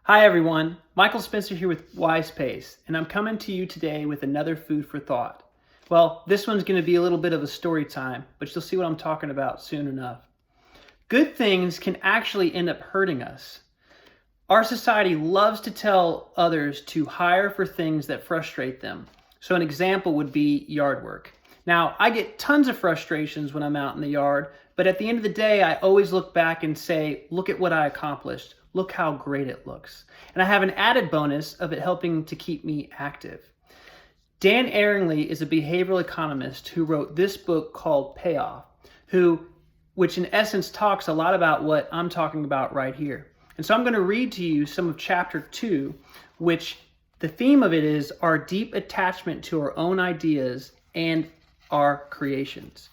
Hi everyone, Michael Spencer here with Wise Pace, and I'm coming to you today with another food for thought. Well, this one's going to be a little bit of a story time, but you'll see what I'm talking about soon enough. Good things can actually end up hurting us. Our society loves to tell others to hire for things that frustrate them. So an example would be yard work. Now, I get tons of frustrations when I'm out in the yard, but at the end of the day, I always look back and say, look at what I accomplished. Look how great it looks. And I have an added bonus of it helping to keep me active. Dan Ehringly is a behavioral economist who wrote this book called Payoff, which in essence talks a lot about what I'm talking about right here. And so I'm going to read to you some of chapter 2, which the theme of it is our deep attachment to our own ideas and our creations.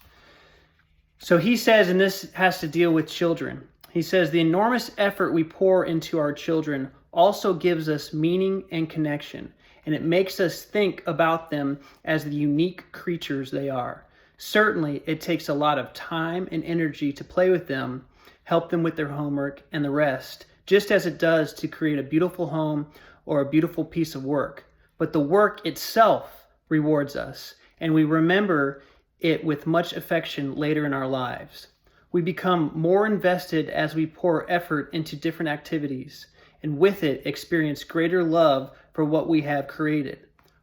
So he says, and this has to deal with children, he says, the enormous effort we pour into our children also gives us meaning and connection, and it makes us think about them as the unique creatures they are. Certainly, it takes a lot of time and energy to play with them, help them with their homework and the rest, just as it does to create a beautiful home or a beautiful piece of work. But the work itself rewards us, and we remember it with much affection later in our lives. We become more invested as we pour effort into different activities, and with it experience greater love for what we have created.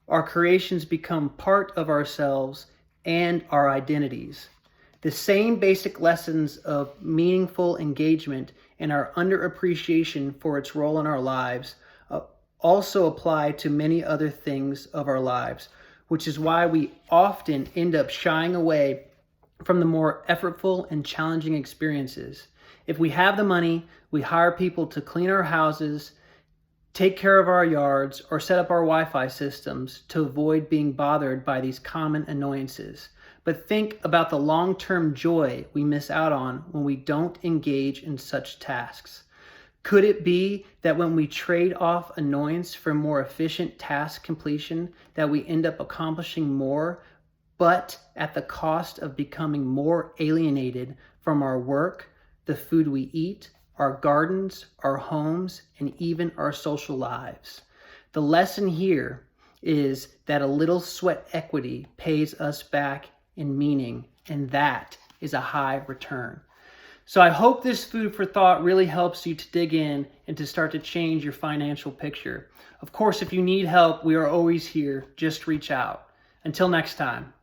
Our creations become part of ourselves and our identities. The same basic lessons of meaningful engagement and our underappreciation for its role in our lives also apply to many other things of our lives, which is why we often end up shying away from the more effortful and challenging experiences. If we have the money, we hire people to clean our houses, take care of our yards, or set up our Wi-Fi systems to avoid being bothered by these common annoyances. But think about the long-term joy we miss out on when we don't engage in such tasks. Could it be that when we trade off annoyance for more efficient task completion, that we end up accomplishing more, but at the cost of becoming more alienated from our work, the food we eat, our gardens, our homes, and even our social lives? The lesson here is that a little sweat equity pays us back in meaning, and that is a high return. So I hope this food for thought really helps you to dig in and to start to change your financial picture. Of course, if you need help, we are always here. Just reach out. Until next time.